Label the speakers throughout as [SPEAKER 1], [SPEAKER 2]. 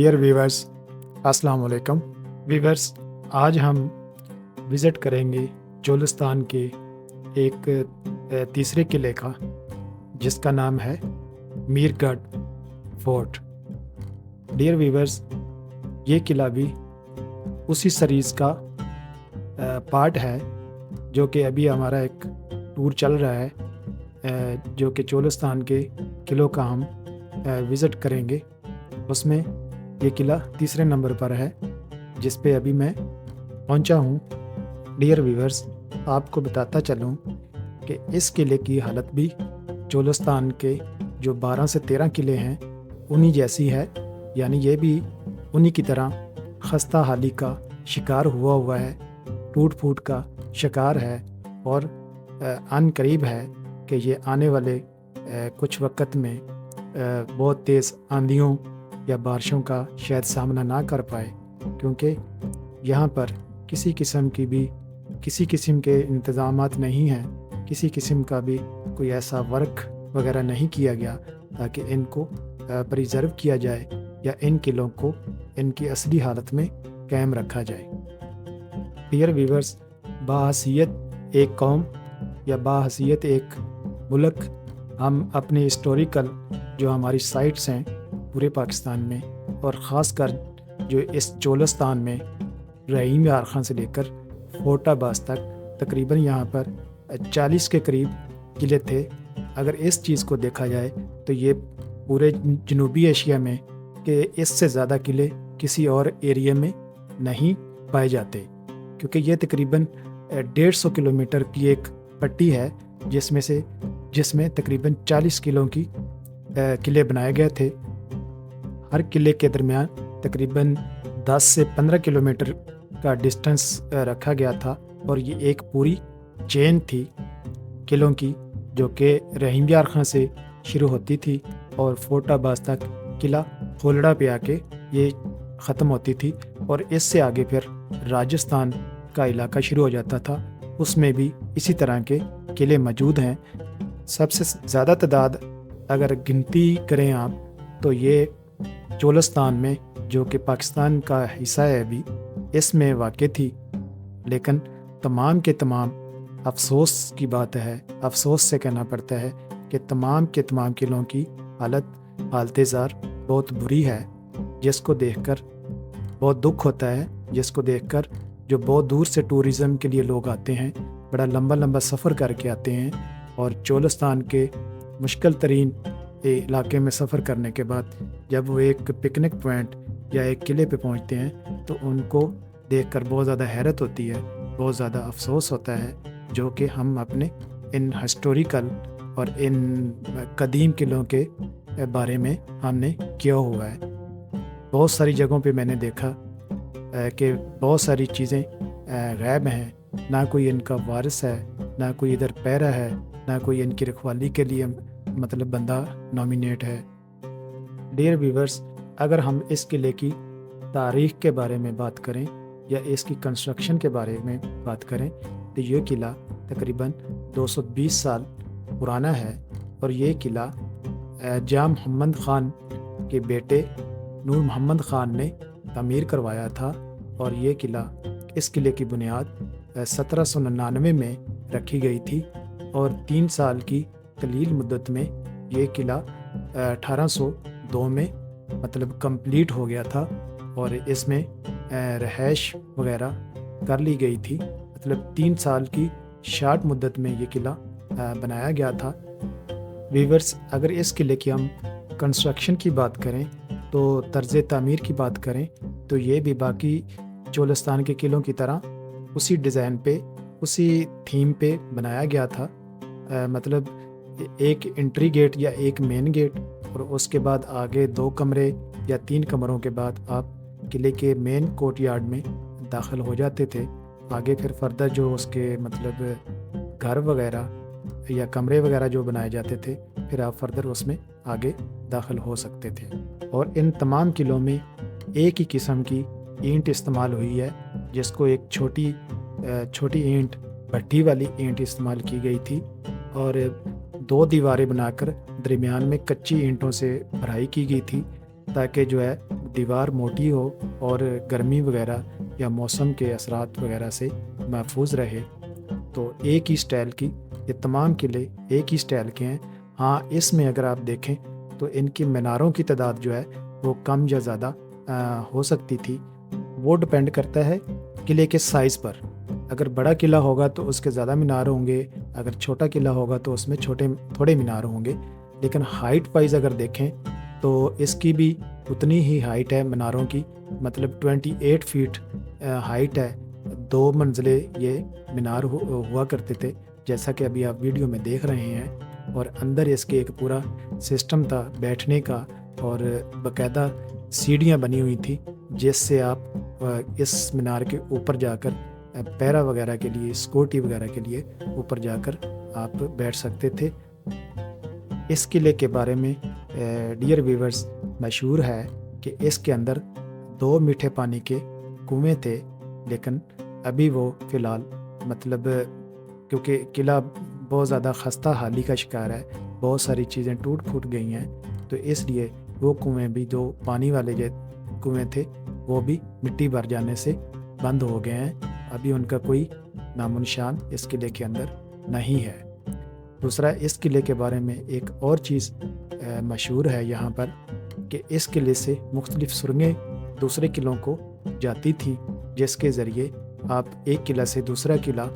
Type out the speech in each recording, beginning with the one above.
[SPEAKER 1] Dear viewers, السلام علیکم viewers. آج ہم وزٹ کریں گے چولستان کے ایک تیسرے قلعے کا، جس کا نام ہے میر گڑھ فورٹ۔ ڈیئر ویورز، یہ قلعہ بھی اسی سیریز کا پارٹ ہے جو کہ ابھی ہمارا ایک ٹور چل رہا ہے، جو کہ چولستان کے قلعوں کا ہم وزٹ کریں گے۔ اس میں یہ قلعہ تیسرے نمبر پر ہے جس پہ ابھی میں پہنچا ہوں۔ ڈیئر ویورز، آپ کو بتاتا چلوں کہ اس قلعے کی حالت بھی چولستان کے جو 12 سے 13 قلعے ہیں انہی جیسی ہے، یعنی یہ بھی انہی کی طرح خستہ حالی کا شکار ہوا ہے، ٹوٹ پھوٹ کا شکار ہے، اور ان قریب ہے کہ یہ آنے والے کچھ وقت میں بہت تیز آندھیوں یا بارشوں کا شاید سامنا نہ کر پائے، کیونکہ یہاں پر کسی قسم کے انتظامات نہیں ہیں، کسی قسم کا بھی کوئی ایسا ورک وغیرہ نہیں کیا گیا تاکہ ان کو پریزرو کیا جائے یا ان قلعوں کو ان کی اصلی حالت میں قائم رکھا جائے۔ ڈیئر ویورز، باحیثیت ایک قوم یا باحیثیت ایک ملک، ہم اپنے ہسٹوریکل جو ہماری سائٹس ہیں پورے پاکستان میں، اور خاص کر جو اس چولستان میں رحیم یار خان سے لے کر فورٹ آباز تک تقریباً یہاں پر 40 کے قریب قلعے تھے۔ اگر اس چیز کو دیکھا جائے تو یہ پورے جنوبی ایشیا میں کہ اس سے زیادہ قلعے کسی اور ایریا میں نہیں پائے جاتے، کیونکہ یہ تقریباً 150 کلومیٹر کی ایک پٹی ہے جس میں تقریباً 40 قلعے بنائے گئے تھے۔ ہر قلعے کے درمیان تقریباً 10 سے 15 کلومیٹر کا ڈسٹنس رکھا گیا تھا، اور یہ ایک پوری چین تھی قلعوں کی جو کہ رحیم یار خان سے شروع ہوتی تھی اور فورٹ آباز تک قلعہ کھولڑا پہ آ کے یہ ختم ہوتی تھی، اور اس سے آگے پھر راجستھان کا علاقہ شروع ہو جاتا تھا۔ اس میں بھی اسی طرح کے قلعے موجود ہیں۔ سب سے زیادہ تعداد اگر گنتی کریں آپ تو یہ چولستان میں، جو کہ پاکستان کا حصہ ہے ابھی، اس میں واقع تھی، لیکن تمام کے تمام افسوس کی بات ہے، افسوس سے کہنا پڑتا ہے کہ تمام کے تمام قلعوں کی حالت زار بہت بری ہے، جس کو دیکھ کر بہت دکھ ہوتا ہے، جس کو دیکھ کر جو بہت دور سے ٹورزم کے لیے لوگ آتے ہیں، بڑا لمبا سفر کر کے آتے ہیں، اور چولستان کے مشکل ترین علاقے میں سفر کرنے کے بعد جب وہ ایک پکنک پوائنٹ یا ایک قلعے پہ پہنچتے ہیں تو ان کو دیکھ کر بہت زیادہ حیرت ہوتی ہے، بہت زیادہ افسوس ہوتا ہے، جو کہ ہم اپنے ان ہسٹوریکل اور ان قدیم قلعوں کے بارے میں ہم نے کیا ہوا ہے۔ بہت ساری جگہوں پہ میں نے دیکھا کہ بہت ساری چیزیں غائب ہیں، نہ کوئی ان کا وارث ہے، نہ کوئی ادھر پیرا ہے، نہ کوئی ان کی رکھوالی کے لیے بندہ نامینیٹ ہے۔ ڈیئر ویورز، اگر ہم اس قلعے کی تاریخ کے بارے میں بات کریں یا اس کی کنسٹرکشن کے بارے میں بات کریں تو یہ قلعہ تقریباً 220 سال پرانا ہے، اور یہ قلعہ جاں محمد خان کے بیٹے نور محمد خان نے تعمیر کروایا تھا، اور یہ اس قلعے کی بنیاد 1799 میں رکھی گئی تھی، اور 3 سال کی قلیل مدت میں یہ قلعہ 1802 میں کمپلیٹ ہو گیا تھا، اور اس میں رہائش وغیرہ کر لی گئی تھی۔ 3 سال کی شارٹ مدت میں یہ قلعہ بنایا گیا تھا۔ ویورز، اگر اس قلعے کی ہم کنسٹرکشن کی بات کریں تو طرز تعمیر کی بات کریں تو یہ بھی باقی چولستان کے قلعوں کی طرح اسی ڈیزائن پہ، اسی تھیم پہ بنایا گیا تھا۔ ایک انٹری گیٹ یا ایک مین گیٹ، اور اس کے بعد آگے 2 کمرے یا 3 کمروں کے بعد آپ قلعے کے مین کورٹ یارڈ میں داخل ہو جاتے تھے۔ آگے پھر فردر جو اس کے گھر وغیرہ یا کمرے وغیرہ جو بنائے جاتے تھے، پھر آپ فردر اس میں آگے داخل ہو سکتے تھے۔ اور ان تمام قلعوں میں ایک ہی قسم کی اینٹ استعمال ہوئی ہے، جس کو ایک چھوٹی اینٹ، بھٹی والی اینٹ استعمال کی گئی تھی، اور 2 دیواریں بنا کر درمیان میں کچی اینٹوں سے بھرائی کی گئی تھی تاکہ دیوار موٹی ہو اور گرمی وغیرہ یا موسم کے اثرات وغیرہ سے محفوظ رہے، تو ایک ہی سٹائل کی یہ تمام قلعے ایک ہی سٹائل کے ہیں۔ ہاں، اس میں اگر آپ دیکھیں تو ان کی میناروں کی تعداد جو ہے وہ کم یا زیادہ ہو سکتی تھی، وہ ڈپینڈ کرتا ہے قلعے کے سائز پر۔ اگر بڑا قلعہ ہوگا تو اس کے زیادہ مینار ہوں گے، اگر چھوٹا قلعہ ہوگا تو اس میں تھوڑے مینار ہوں گے۔ لیکن ہائٹ وائز اگر دیکھیں تو اس کی بھی اتنی ہی ہائٹ ہے میناروں کی، مطلب 28 فیٹ ہائٹ ہے۔ 2 منزلے یہ مینار ہوا کرتے تھے، جیسا کہ ابھی آپ ویڈیو میں دیکھ رہے ہیں، اور اندر اس کے ایک پورا سسٹم تھا بیٹھنے کا، اور باقاعدہ سیڑھیاں بنی ہوئی تھی جس سے آپ اس مینار کے اوپر جا کر پیرا وغیرہ کے لیے، سکورٹی وغیرہ کے لیے اوپر جا کر آپ بیٹھ سکتے تھے۔ اس قلعے کے بارے میں ڈیئر ویورز مشہور ہے کہ اس کے اندر 2 میٹھے پانی کے کنویں تھے، لیکن ابھی وہ فی الحال مطلب کیونکہ قلعہ بہت زیادہ خستہ حالی کا شکار ہے، بہت ساری چیزیں ٹوٹ پھوٹ گئی ہیں، تو اس لیے وہ کنویں بھی، جو پانی والے جو کنویں تھے، وہ بھی مٹی بھر جانے سے بند ہو گئے ہیں۔ ابھی ان کا کوئی نام و نشان اس قلعے کے اندر نہیں ہے۔ دوسرا، اس قلعے کے بارے میں ایک اور چیز مشہور ہے یہاں پر کہ اس قلعے سے مختلف سرنگیں دوسرے قلعوں کو جاتی تھیں، جس کے ذریعے آپ ایک قلعہ سے دوسرا قلعہ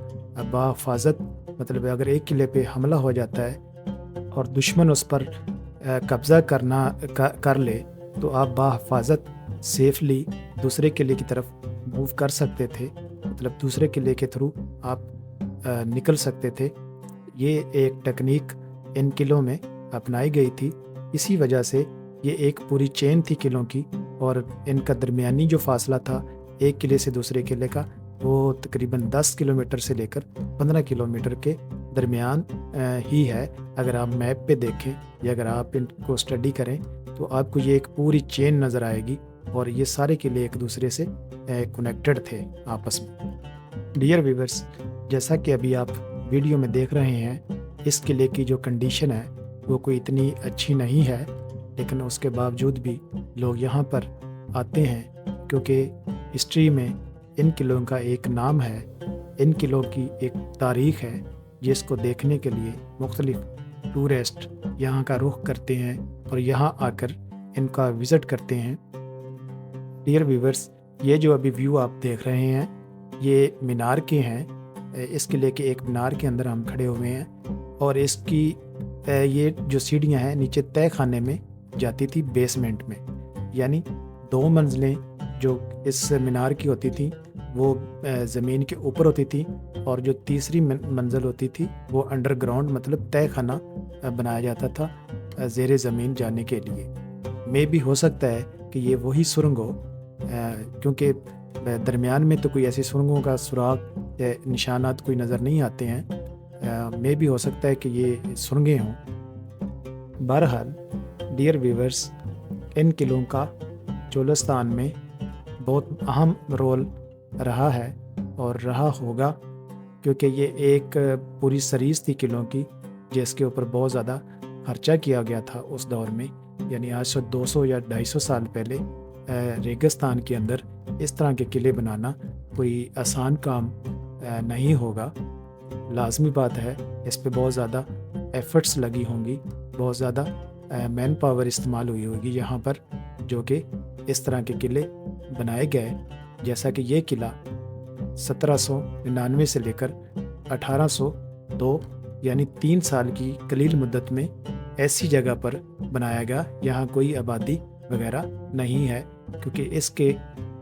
[SPEAKER 1] بحفاظت، مطلب اگر ایک قلعے پہ حملہ ہو جاتا ہے اور دشمن اس پر قبضہ کر لے تو آپ بحفاظت سیفلی دوسرے قلعے کی طرف موو کر سکتے تھے، مطلب دوسرے قلعے کے تھرو آپ نکل سکتے تھے۔ یہ ایک ٹیکنیک ان قلعوں میں اپنائی گئی تھی، اسی وجہ سے یہ ایک پوری چین تھی قلعوں کی، اور ان کا درمیانی جو فاصلہ تھا ایک قلعے سے دوسرے قلعے کا، وہ تقریباً 10 کلومیٹر سے لے کر 15 کلومیٹر کے درمیان ہی ہے۔ اگر آپ میپ پہ دیکھیں یا اگر آپ ان کو اسٹڈی کریں تو آپ کو یہ ایک پوری چین نظر آئے گی، اور یہ سارے قلعے ایک دوسرے سے کنیکٹڈ تھے آپس میں۔ ڈیئر ویورز، جیسا کہ ابھی آپ ویڈیو میں دیکھ رہے ہیں، اس قلعے کی جو کنڈیشن ہے وہ کوئی اتنی اچھی نہیں ہے، لیکن اس کے باوجود بھی لوگ یہاں پر آتے ہیں، کیونکہ ہسٹری میں ان قلعوں کا ایک نام ہے، ان قلعوں کی ایک تاریخ ہے، جس کو دیکھنے کے لیے مختلف ٹورسٹ یہاں کا رخ کرتے ہیں اور یہاں آ کر ان کا وزٹ کرتے ہیں۔ ڈیئر ویورز، یہ جو ابھی ویو آپ دیکھ رہے ہیں یہ مینار کے ہیں، اس قلعے کے ایک مینار کے اندر ہم کھڑے ہوئے ہیں، اور اس کی یہ جو سیڑھیاں ہیں نیچے تہہ خانے میں جاتی تھی، بیسمنٹ میں، یعنی 2 منزلیں جو اس مینار کی ہوتی تھیں وہ زمین کے اوپر ہوتی تھی، اور جو تیسری منزل ہوتی تھی وہ انڈر گراؤنڈ، مطلب تہہ خانہ بنایا جاتا تھا زیر زمین جانے کے لیے۔ میں بھی ہو سکتا ہے کہ یہ وہی سرنگ ہو، کیونکہ درمیان میں تو کوئی ایسی سرنگوں کا سراغ یا نشانات کوئی نظر نہیں آتے ہیں، میں بھی ہو سکتا ہے کہ یہ سرنگیں ہوں۔ بہرحال ڈیئر ویورز، ان قلعوں کا چولستان میں بہت اہم رول رہا ہے اور رہا ہوگا، کیونکہ یہ ایک پوری سیریز تھی قلعوں کی جس کے اوپر بہت زیادہ خرچہ کیا گیا تھا اس دور میں، یعنی آج سے 200 یا 250 سال پہلے ریگستان کے اندر اس طرح کے قلعے بنانا کوئی آسان کام نہیں ہوگا۔ لازمی بات ہے اس پہ بہت زیادہ ایفرٹس لگی ہوں گی، بہت زیادہ مین پاور استعمال ہوئی ہوگی یہاں پر، جو کہ اس طرح کے قلعے بنائے گئے، جیسا کہ یہ قلعہ 1799 سے لے کر 1802 یعنی 3 سال کی قلیل مدت میں ایسی جگہ پر بنایا گیا، یہاں کوئی آبادی وغیرہ نہیں ہے، کیونکہ اس کے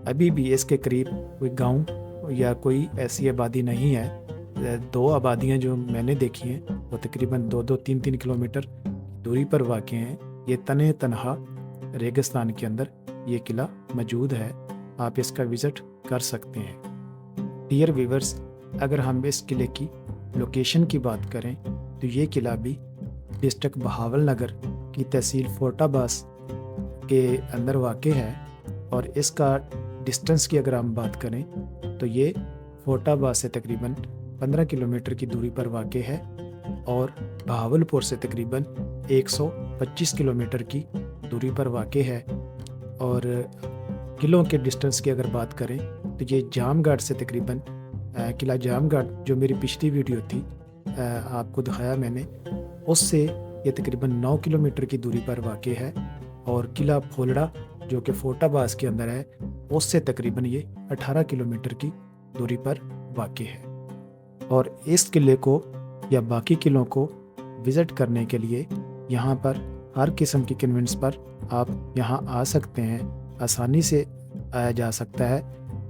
[SPEAKER 1] ابھی بھی اس کے قریب کوئی گاؤں یا کوئی ایسی آبادی نہیں ہے۔ 2 آبادیاں جو میں نے دیکھی ہیں وہ تقریباً 2-3 کلومیٹر دوری پر واقع ہیں۔ یہ تنہا ریگستان کے اندر یہ قلعہ موجود ہے، آپ اس کا وزٹ کر سکتے ہیں۔ ڈیئر ویورز، اگر ہم اس قلعے کی لوکیشن کی بات کریں تو یہ قلعہ بھی ڈسٹرکٹ بہاول نگر کی تحصیل فورٹ آباس کے اندر واقع ہے، اور اس کا ڈسٹنس کی اگر ہم بات کریں تو یہ فورٹ آباس سے تقریباً 15 کلومیٹر کی دوری پر واقع ہے، اور بہاول پور سے تقریباً 125 کلومیٹر کی دوری پر واقع ہے۔ اور قلعوں کے ڈسٹنس کی اگر بات کریں تو یہ جام گھاٹ سے تقریباً قلعہ جام گھاٹ جو میری پچھلی ویڈیو تھی آپ کو دکھایا میں نے، اس سے یہ تقریباً 9 کلومیٹر کی دوری پر واقع ہے، اور قلعہ پھولڑا جو کہ فورٹ آباس کے اندر ہے اس سے تقریباً یہ 18 کلومیٹر کی دوری پر واقع ہے۔ اور اس قلعے کو یا باقی قلعوں کو وزٹ کرنے کے لیے یہاں پر ہر قسم کی کنوینس پر آپ یہاں آ سکتے ہیں، آسانی سے آیا جا سکتا ہے۔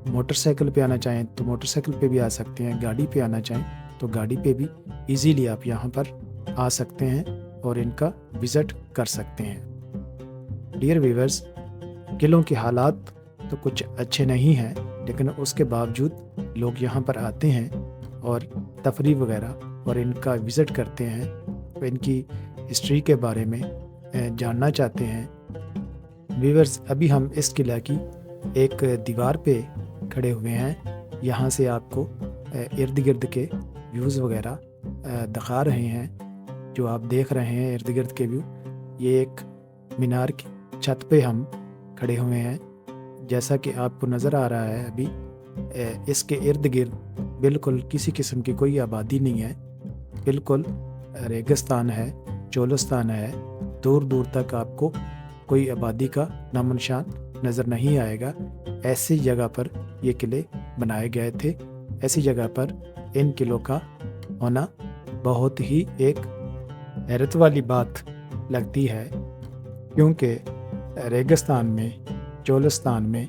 [SPEAKER 1] موٹر سائیکل پہ آنا چاہیں تو موٹر سائیکل پہ بھی آ سکتے ہیں، گاڑی پہ آنا چاہیں تو گاڑی پہ بھی ایزیلی آپ یہاں پر آ سکتے ہیں اور ان کا وزٹ کر سکتے ہیں۔ ڈیئر ویورز، قلعوں کے حالات تو کچھ اچھے نہیں ہیں، لیکن اس کے باوجود لوگ یہاں پر آتے ہیں اور تفریح وغیرہ اور ان کا وزٹ کرتے ہیں، ان کی ہسٹری کے بارے میں جاننا چاہتے ہیں۔ ویورز، ابھی ہم اس قلعہ کی ایک دیوار پہ کھڑے ہوئے ہیں، یہاں سے آپ کو ارد گرد کے ویوز وغیرہ دکھا رہے ہیں۔ جو آپ دیکھ رہے ہیں ارد گرد کے ویو، یہ ایک مینار کی چھت پہ ہم کھڑے ہوئے ہیں، جیسا کہ آپ کو نظر آ رہا ہے ابھی اس کے ارد گرد بالکل کسی قسم کی کوئی آبادی نہیں ہے، بالکل ریگستان ہے، چولستان ہے، دور دور تک آپ کو کوئی آبادی کا نام و نشان نظر نہیں آئے گا۔ ایسی جگہ پر یہ قلعے بنائے گئے تھے، ایسی جگہ پر ان قلعوں کا ہونا بہت ہی ایک حیرت والی بات لگتی ہے، کیونکہ ریگستان میں، چولستان میں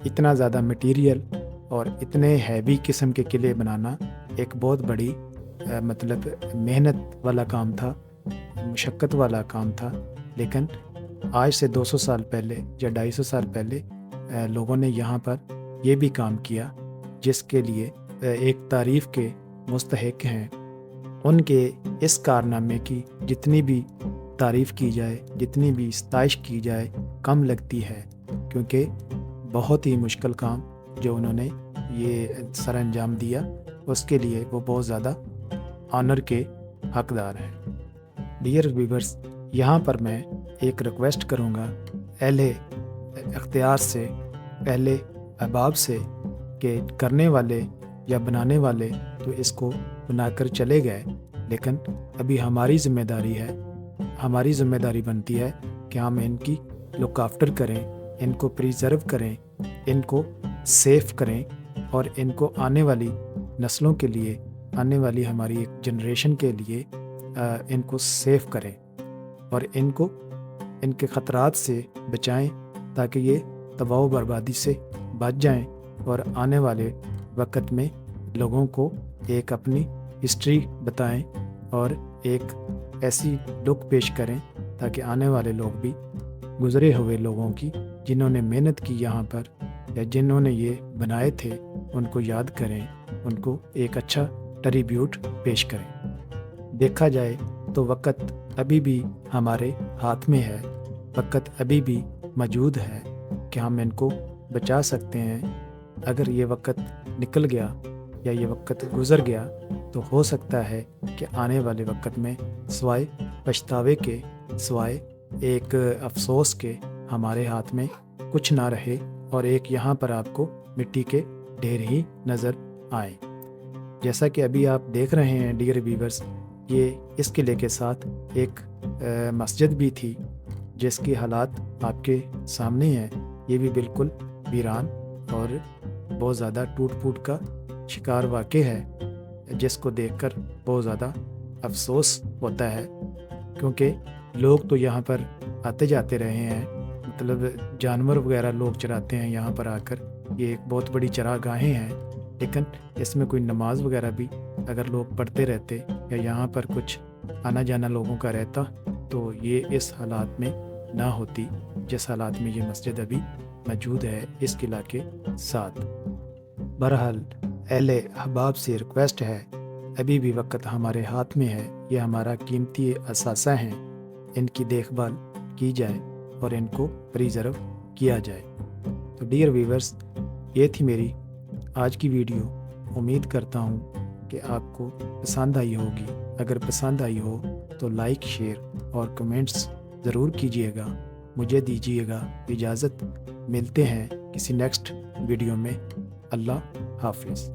[SPEAKER 1] اتنا زیادہ مٹیریل اور اتنے ہیوی قسم کے قلعے بنانا ایک بہت بڑی مطلب محنت والا کام تھا، مشقت والا کام تھا۔ لیکن آج سے 200 سال پہلے یا 250 سال پہلے لوگوں نے یہاں پر یہ بھی کام کیا، جس کے لیے ایک تعریف کے مستحق ہیں۔ ان کے اس کارنامے کی جتنی بھی تعریف کی جائے، جتنی بھی ستائش کی جائے کم لگتی ہے، کیونکہ بہت ہی مشکل کام جو انہوں نے یہ سر انجام دیا، اس کے لیے وہ بہت زیادہ آنر کے حقدار ہیں۔ ڈیئر ویورز، یہاں پر میں ایک ریکویسٹ کروں گا اہل اختیار سے، اہل احباب سے، کہ کرنے والے یا بنانے والے تو اس کو بنا کر چلے گئے، لیکن ابھی ہماری ذمہ داری ہے، ہماری ذمہ داری بنتی ہے کہ ہم ان کی لک آفٹر کریں، ان کو پریزرو کریں، ان کو سیف کریں، اور ان کو آنے والی نسلوں کے لیے، آنے والی ہماری ایک جنریشن کے لیے ان کو سیف کریں اور ان کو ان کے خطرات سے بچائیں، تاکہ یہ تباہ و بربادی سے بچ جائیں اور آنے والے وقت میں لوگوں کو ایک اپنی ہسٹری بتائیں اور ایک ایسی لک پیش کریں تاکہ آنے والے لوگ بھی گزرے ہوئے لوگوں کی، جنہوں نے محنت کی یہاں پر یا جنہوں نے یہ بنائے تھے، ان کو یاد کریں، ان کو ایک اچھا ٹریبیوٹ پیش کریں۔ دیکھا جائے تو وقت ابھی بھی ہمارے ہاتھ میں ہے، وقت ابھی بھی موجود ہے کہ ہم ان کو بچا سکتے ہیں۔ اگر یہ وقت نکل گیا یا یہ وقت گزر گیا تو ہو سکتا ہے کہ آنے والے وقت میں سوائے پچھتاوے کے، سوائے ایک افسوس کے، ہمارے ہاتھ میں کچھ نہ رہے اور ایک یہاں پر آپ کو مٹی کے ڈھیر ہی نظر آئیں۔ جیسا کہ ابھی آپ دیکھ رہے ہیں ڈیئر ویورز، یہ اس قلعے کے ساتھ ایک مسجد بھی تھی، جس کی حالات آپ کے سامنے ہیں۔ یہ بھی بالکل ویران اور بہت زیادہ ٹوٹ پھوٹ کا شکار واقع ہے، جس کو دیکھ کر بہت زیادہ افسوس ہوتا ہے، کیونکہ لوگ تو یہاں پر آتے جاتے رہے ہیں، مطلب جانور وغیرہ لوگ چراتے ہیں یہاں پر آ کر، یہ ایک بہت بڑی چراگاہیں ہیں، لیکن اس میں کوئی نماز وغیرہ بھی اگر لوگ پڑھتے رہتے یا یہاں پر کچھ آنا جانا لوگوں کا رہتا تو یہ اس حالات میں نہ ہوتی جس حالات میں یہ مسجد ابھی موجود ہے اس قلعہ کے ساتھ۔ بہرحال اہل احباب سے ریکویسٹ ہے، ابھی بھی وقت ہمارے ہاتھ میں ہے، یہ ہمارا قیمتی اثاثہ ہیں، ان کی دیکھ بھال کی جائے اور ان کو پریزرو کیا جائے۔ تو ڈیئر ویورز، یہ تھی میری آج کی ویڈیو۔ امید کرتا ہوں کہ آپ کو پسند آئی ہوگی۔ اگر پسند آئی ہو تو لائک، شیئر اور کمنٹس ضرور کیجیے گا۔ مجھے دیجیے گا اجازت، ملتے ہیں کسی نیکسٹ ویڈیو میں۔ اللہ حافظ۔